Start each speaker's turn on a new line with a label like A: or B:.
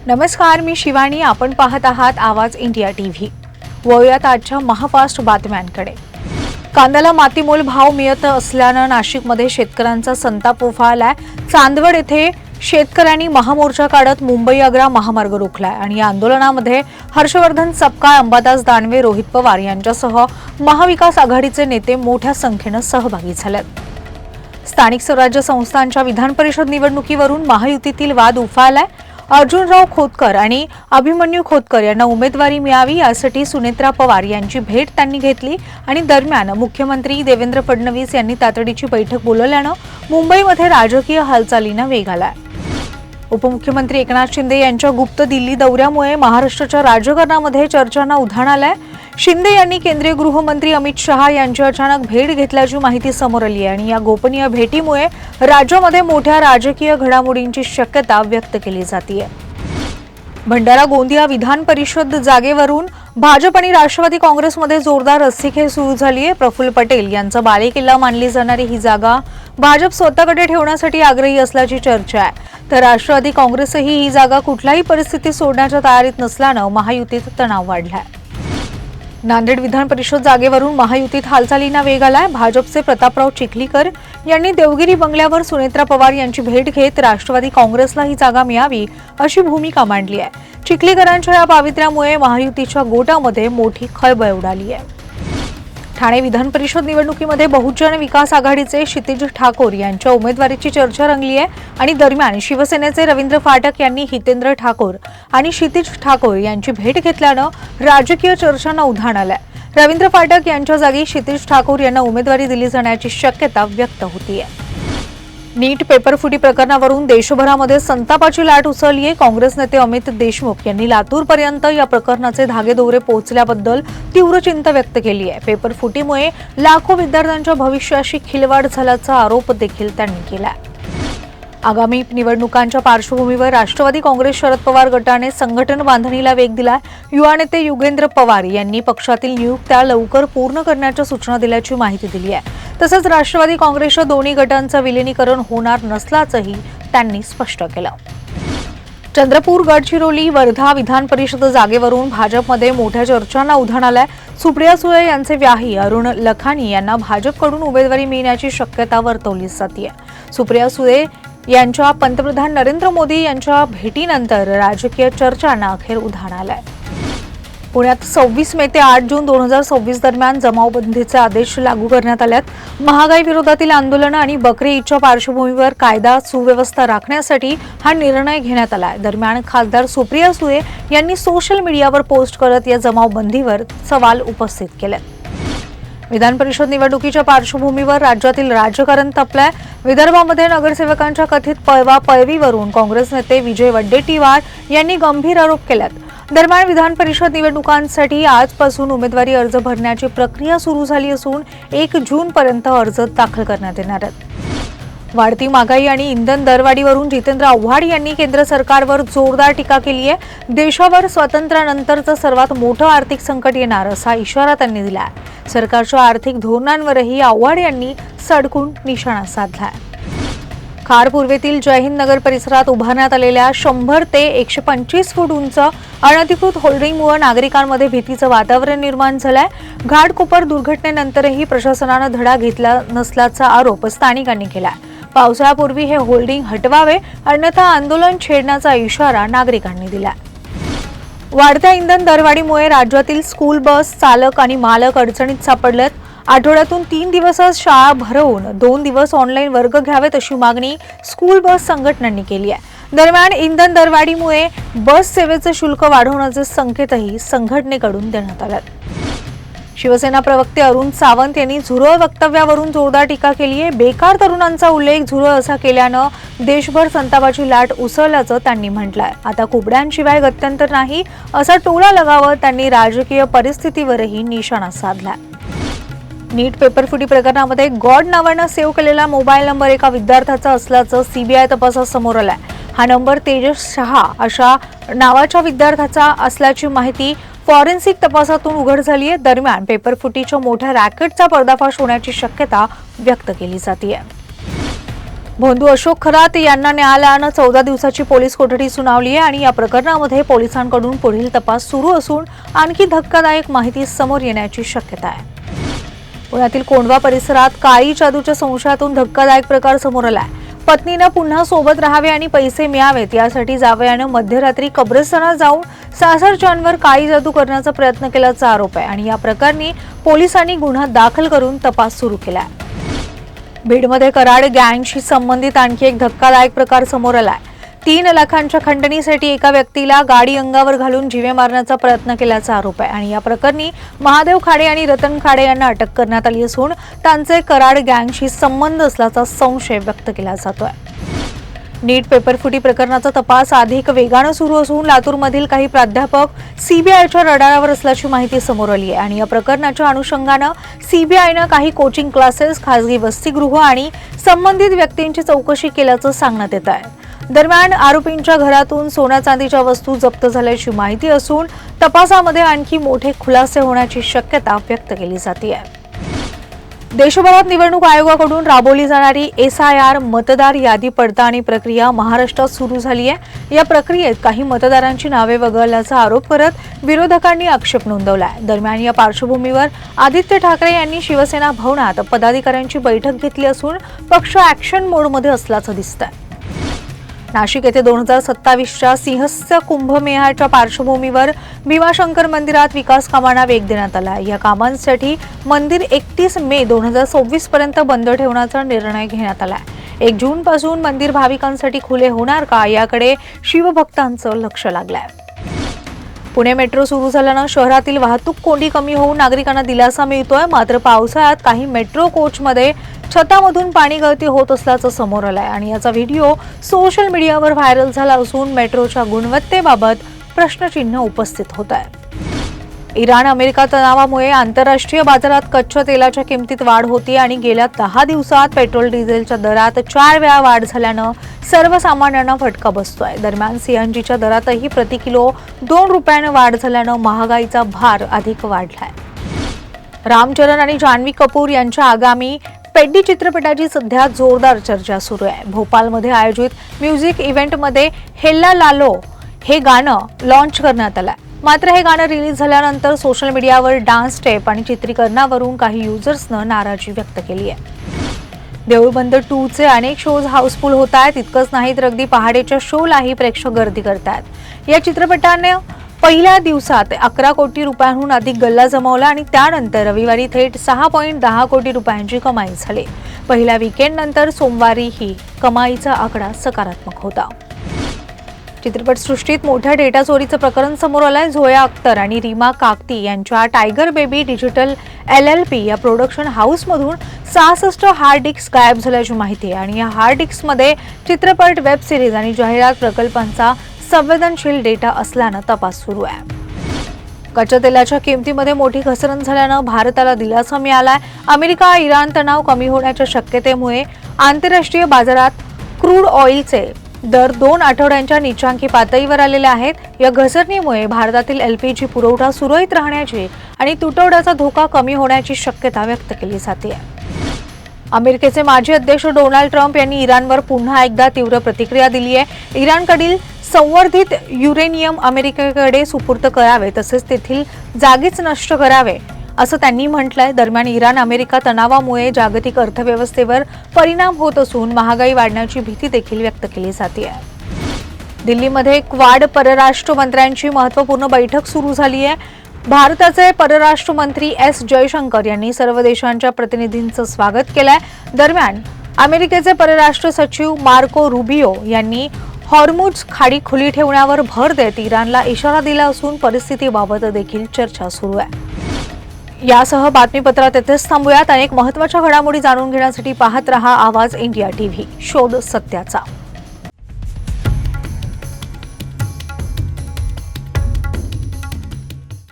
A: नमस्कार, मी शिवानी. आपण पाहत आहात आवाज इंडिया टीव्ही. वळूयात आजच्या महाफास्ट बातम्यांकडे. कांद्याला मातीमोल भाव मिळत असल्यानं नाशिकमध्ये शेतकऱ्यांचा संताप उफाळलाय. चांदवड येथे शेतकऱ्यांनी महामोर्चा काढत मुंबई आग्रा महामार्ग रोखलाय आणि या आंदोलनामध्ये हर्षवर्धन सपकाळ, अंबादास दानवे, रोहित पवार यांच्यासह महाविकास आघाडीचे नेते मोठ्या संख्येनं सहभागी झालेत. स्थानिक स्वराज्य संस्थांच्या विधान परिषद निवडणुकीवरून महायुतीतील वाद उफाळलाय. अर्जुनराव खोतकर आणि अभिमन्यू खोतकर यांना उमेदवारी मिळावी यासाठी सुनेत्रा पवार यांची भेट त्यांनी घेतली आणि दरम्यान मुख्यमंत्री देवेंद्र फडणवीस यांनी तातडीची बैठक बोलावल्यानं मुंबईमध्ये राजकीय हालचालींना वेग आलाय. उपमुख्यमंत्री एकनाथ शिंदे यांच्या गुप्त दिल्ली दौऱ्यामुळे महाराष्ट्राच्या राजकारणामध्ये चर्चांना उधाण आलंय. शिंदे यांनी केंद्रीय गृहमंत्री अमित शहा यांची अचानक भेट घेतल्याची माहिती समोर आली आहे आणि या गोपनीय भेटीमुळे राज्यामध्ये मोठ्या राजकीय घडामोडींची शक्यता व्यक्त केली जाते. भंडारा गोंदिया विधान परिषद जागेवरून भाजप आणि राष्ट्रवादी काँग्रेसमध्ये जोरदार रस्सीखेच सुरू झाली आहे. प्रफुल्ल पटेल यांचा बालेकिल्ला मानली जाणारी ही जागा भाजप स्वतःकडे ठेवण्यासाठी आग्रही असल्याची चर्चा आहे. तर राष्ट्रवादी काँग्रेसही ही जागा कुठल्याही परिस्थितीत सोडण्याच्या तयारीत नसल्यानं महायुतीत तणाव वाढलाय. नांदेड विधान परिषद जागेवरून महायुतीत हालचालींना वेग आलाय. भाजपचे प्रतापराव चिखलीकर यांनी देवगिरी बंगल्यावर सुनेत्रा पवार यांची भेट घेत राष्ट्रवादी काँग्रेसला ही जागा मिळावी अशी भूमिका मांडली आहे. चिखलीकरांच्या या पावित्र्यामुळे महायुतीच्या गोटामध्ये मोठी खळबळ उडाली आहे. ठाणे विधान परिषद निवडणुकीमध्ये बहुजन विकास आघाडीचे क्षितिज ठाकूर यांच्या उमेदवारीची चर्चा रंगली आहे आणि दरम्यान शिवसेनेचे रवींद्र फाटक यांनी हितेंद्र ठाकूर आणि क्षितिज ठाकूर यांची भेट घेतल्यानं राजकीय चर्चांना उधाण आलंय. रवींद्र फाटक यांच्या जागी क्षितिज ठाकूर यांना उमेदवारी दिली जाण्याची शक्यता व्यक्त होतीये. नीट पेपरफुटी प्रकरणावरून देशभरामध्ये संतापाची लाट उसळली आहे. काँग्रेस नेते अमित देशमुख यांनी लातूरपर्यंत या प्रकरणाचे धागेदोरे पोहोचल्याबद्दल तीव्र चिंता व्यक्त केली आहे. पेपरफुटीमुळे लाखो विद्यार्थ्यांच्या भविष्याशी खिलवाड झाल्याचा आरोप देखील त्यांनी केला. आगामी निवडणुकांच्या पार्श्वभूमीवर राष्ट्रवादी काँग्रेस शरद पवार गटाने संघटन बांधणीला वेग दिला. युवा नेते युगेंद्र पवार यांनी पक्षातील नियुक्त्या लवकर पूर्ण करण्याच्या सूचना दिल्याची माहिती दिली आहे. तसंच राष्ट्रवादी काँग्रेसच्या दोन्ही गटांचं विलिनीकरण होणार नसल्याचंही त्यांनी स्पष्ट केलं. चंद्रपूर, गडचिरोली, वर्धा विधान परिषद जागेवरून भाजपमध्ये मोठ्या चर्चांना उधाण आलंय. सुप्रिया सुळे यांचे व्याही अरुण लखानी यांना भाजपकडून उमेदवारी मिळण्याची शक्यता वर्तवली जाते. सुप्रिया सुळे यांच्या पंतप्रधान नरेंद्र मोदी यांच्या भेटीनंतर राजकीय चर्चांना अखेर उधाण आलंय. पुण्यात 26 मे ते 8 जून 2026 दरम्यान जमावबंदीचे आदेश लागू करण्यात आलेत. महागाई विरोधातील आंदोलन आणि बकरी ईदच्या पार्श्वभूमीवर कायदा सुव्यवस्था राखण्यासाठी हा निर्णय घेण्यात आलाय. दरम्यान खासदार सुप्रिया सुळे यांनी सोशल मीडियावर पोस्ट करत या जमावबंदीवर सवाल उपस्थित केले. विधान परिषद निवडणुकीच्या पार्श्वभूमीवर राज्यातील राजकारण तापलंय. विदर्भामध्ये नगरसेवकांच्या कथित पळवापळवीवरून काँग्रेस नेते विजय वडेट्टीवार यांनी गंभीर आरोप केलेत. दरम्यान विधान परिषद निवडणुकांसाठी आजपासून उमेदवारी अर्ज भरण्याची प्रक्रिया सुरू झाली असून 1 जूनपर्यंत अर्ज दाखल करण्यात येणार आहेत. वाढती महागाई आणि इंधन दरवाढीवरून जितेंद्र आव्हाड यांनी केंद्र सरकारवर जोरदार टीका केली आहे. देशावर स्वातंत्र्यानंतरचं सर्वात मोठं आर्थिक संकट येणार असा इशारा त्यांनी दिला. सरकारच्या आर्थिक धोरणांवरही आव्हाड यांनी सडकून निशाणा साधलाय. खार पूर्वेतील जयहिंद नगर परिसरात उभारण्यात आलेल्या 100 ते 125 फूट उंच अनधिकृत होल्डिंगमुळे नागरिकांमध्ये भीतीचं वातावरण निर्माण झालंय. घाटकोपर दुर्घटनेनंतरही प्रशासनानं धडा घेतला नसल्याचा आरोप स्थानिकांनी केला. पावसाळ्यापूर्वी हे होल्डिंग हटवावे, अन्यथा आंदोलन छेडण्याचा इशारा नागरिकांनी दिला. वाढत्या इंधन दरवाढीमुळे राज्यातील स्कूल बस चालक आणि मालक अडचणीत सापडलेत. आठवड्यातून 3 दिवस शाळा भरवून 2 दिवस ऑनलाईन वर्ग घ्यावेत अशी मागणी स्कूल बस संघटनांनी केली आहे. दरम्यान इंधन दरवाढीमुळे बस सेवेचे शुल्क वाढवण्याचे संकेतही संघटनेकडून देण्यात आले. शिवसेना प्रवक्ते अरुण सावंत यांनी झुरळ वक्तव्यावरून जोरदार टीका केली आहे. बेकार तरुणांचा उल्लेख झुरळ असा केल्यानं देशभर संतापाची लाट उसळल्याचं त्यांनी म्हटलंय. आता कुबड्यांशिवाय गत्यंतर नाही असा टोला लगावत त्यांनी राजकीय परिस्थितीवरही निशाणा साधला. नीट पेपरफुटी प्रकरणामध्ये गॉड नावानं सेव्ह केलेला मोबाईल नंबर एका विद्यार्थ्याचा असल्याचं सीबीआय तपासात समोर आलंय. हा नंबर तेजस शहा अशा नावाच्या विद्यार्थ्याचा असल्याची माहिती फॉरेन्सिक तपासातून उघड झाली आहे. दरम्यान पेपरफुटीच्या मोठ्या रॅकेटचा पर्दाफाश होण्याची शक्यता व्यक्त केली जाते. भोंदू अशोक खरात यांना न्यायालयानं 14 दिवसाची पोलीस कोठडी सुनावली आहे आणि या प्रकरणामध्ये पोलिसांकडून पुढील तपास सुरू असून आणखी धक्कादायक माहिती समोर येण्याची शक्यता आहे. पुण्यातील कोंढवा परिसरात काळी जादूच्या संशयातून धक्कादायक प्रकार समोर आलाय. पत्नीनं पुन्हा सोबत राहावे आणि पैसे मिळावेत यासाठी जावयानं मध्यरात्री कब्रस्थानात जाऊन सासरच्यांवर काळी जादू करण्याचा प्रयत्न केल्याचा आरोप आहे आणि या प्रकरणी पोलिसांनी गुन्हा दाखल करून तपास सुरू केला आहे. बीडमध्ये कराड गँगशी संबंधित आणखी एक धक्कादायक प्रकार समोर आलाय. 3 लाखांच्या खंडणीसाठी एका व्यक्तीला गाडी अंगावर घालून जीवे मारण्याचा प्रयत्न केल्याचा आरोप आहे आणि या प्रकरणी महादेव खाडे आणि रतन खाडे यांना अटक करण्यात आली असून त्यांचे कराड गँगशी संबंध असल्याचा संशय व्यक्त केला जातोय. नीट पेपरफुटी प्रकरणाचा तपास अधिक वेगानं सुरू असून लातूरमधील काही प्राध्यापक सीबीआयच्या रडारावर असल्याची माहिती समोर आली आहे आणि या प्रकरणाच्या अनुषंगानं सीबीआयनं काही कोचिंग क्लासेस, खासगी वसतिगृह आणि संबंधित व्यक्तींची चौकशी केल्याचं सांगण्यात येत आहे. दरम्यान आरोपींच्या घरातून सोन्या चांदीच्या वस्तू जप्त झाल्याची माहिती असून तपासामध्ये आणखी मोठे खुलासे होण्याची शक्यता व्यक्त केली जाते आहे. देशभरात निवडणूक आयोगाकडून राबवली जाणारी SIR मतदार यादी पडताळणी प्रक्रिया महाराष्ट्रात सुरू झाली आहे. या प्रक्रियेत काही मतदारांची नावे वगळल्याचा आरोप करत विरोधकांनी आक्षेप नोंदवला आहे. दरम्यान या पार्श्वभूमीवर आदित्य ठाकरे यांनी शिवसेना भवनात पदाधिकाऱ्यांची बैठक घेतली असून पक्ष ॲक्शन मोडमध्ये असल्याचं दिसतंय. नाशिक येथे 2027च्या सिंहस्थ कुंभमेळ्याच्या पार्श्वभूमीवर भीमाशंकर मंदिरात विकास कामांना वेग देण्यात आला. या कामांसाठी मंदिर 31 मे 2024 पर्यंत बंद ठेवण्याचा निर्णय घेण्यात आला. 1 जूनपासून मंदिर भाविकांसाठी खुले होणार का याकडे शिवभक्तांचं लक्ष लागलंय. पुणे मेट्रो सुरू झाल्यानं शहरातील वाहतूक कोंडी कमी होऊन नागरिकांना दिलासा मिळतोय. मात्र पावसाळ्यात काही मेट्रो कोचमध्ये छतामधून पाणी गळती होत असल्याचं समोर आलंय आणि याचा व्हिडिओ सोशल मीडियावर व्हायरल झाला असून मेट्रोच्या गुणवत्तेबाबत प्रश्नचिन्ह उपस्थित होत आहे. इराण अमेरिका तणावामुळे आंतरराष्ट्रीय बाजारात कच्च्या तेलाच्या किमतीत वाढ होती आणि गेल्या 10 दिवसात पेट्रोल डिझेलच्या दरात 4 वेळा वाढ झाल्यानं सर्वसामान्यांना फटका बसतोय. दरम्यान CNGच्या दरातही प्रति किलो 2 रुपयानं वाढ झाल्यानं महागाईचा भार अधिक वाढलाय. रामचरण आणि जान्हवी कपूर यांच्या आगामी पेड्डी चित्रपटाची सध्या जोरदार चर्चा सुरू आहे. भोपाळमध्ये आयोजित म्युझिक इव्हेंटमध्ये हेल्ला लालो हे गाणं लॉन्च करण्यात आलं. मात्र हे गाणं रिलीज झाल्यानंतर सोशल मीडियावर डान्स स्टेप आणि चित्रीकरणावरून काही युजर्सनं नाराजी व्यक्त केली आहे. देऊळबंद 2चे अनेक शोज हाऊसफुल होत आहेत. इतकंच नाही तर अगदी पहाटेच्या शोलाही प्रेक्षक गर्दी करतात. या चित्रपटाने पहिल्या दिवसात 11 कोटी रुपयांहून अधिक गल्ला जमवला आणि त्यानंतर रविवारी थेट 6.10 कोटी रुपयांची कमाई झाली. पहिल्या वीकेंडनंतर सोमवारीही कमाईचा आकडा सकारात्मक होता. चित्रपटसृष्टीत मोठ्या डेटा चोरीचं प्रकरण समोर आलंय. झोया अख्तर आणि रीमा काकती यांच्या टायगर बेबी डिजिटल LLP या प्रोडक्शन हाऊसमधून 66 हार्ड डिस्क गायब झाल्याची माहिती आहे आणि या हार्ड डिस्कमध्ये चित्रपट, वेब सिरीज आणि जाहिरात प्रकल्पांचा संवेदनशील डेटा असल्यानं तपास सुरू आहे. कच्च्या तेलाच्या किमतीमध्ये मोठी घसरण झाल्यानं भारताला दिलासा मिळालाय. अमेरिका इराण तणाव कमी होण्याच्या शक्यतेमुळे आंतरराष्ट्रीय बाजारात क्रूड ऑइलचे दर 2 आठवड्यांच्या नीचांकी पातळीवर आलेले आहेत. या घसरणीमुळे भारतातील LPG पुरवठा सुरळीत राहण्याची आणि तुटवड्याचा धोका कमी होण्याची शक्यता व्यक्त केली जाते. अमेरिकेचे माजी अध्यक्ष डोनाल्ड ट्रम्प यांनी इराणवर पुन्हा एकदा तीव्र प्रतिक्रिया दिली आहे. इराणकडील संवर्धित युरेनियम अमेरिकेकडे सुपूर्द करावे तसेच तेथील जागीच नष्ट करावे असं त्यांनी म्हटलंय. दरम्यान इराण अमेरिका तणावामुळे जागतिक अर्थव्यवस्थेवर परिणाम होत असून महागाई वाढण्याची भीती देखील व्यक्त केली जाते. दिल्लीमध्ये क्वाड परराष्ट्र मंत्र्यांची महत्त्वपूर्ण बैठक सुरू झाली आहे. भारताचे परराष्ट्र मंत्री S जयशंकर यांनी सर्व देशांच्या प्रतिनिधींचं स्वागत केलंय. दरम्यान अमेरिकेचे परराष्ट्र सचिव मार्को रुबियो यांनी हॉर्मुझ खाडी खुली ठेवण्यावर भर देत इराणला इशारा दिला असून परिस्थितीबाबत देखील चर्चा सुरू आहे. यासह बातमीपत्रात येथेच थांबूयात. अनेक महत्त्वाच्या घडामोडी जाणून घेण्यासाठी पाहत रहा आवाज इंडिया TV, शोध सत्याचा.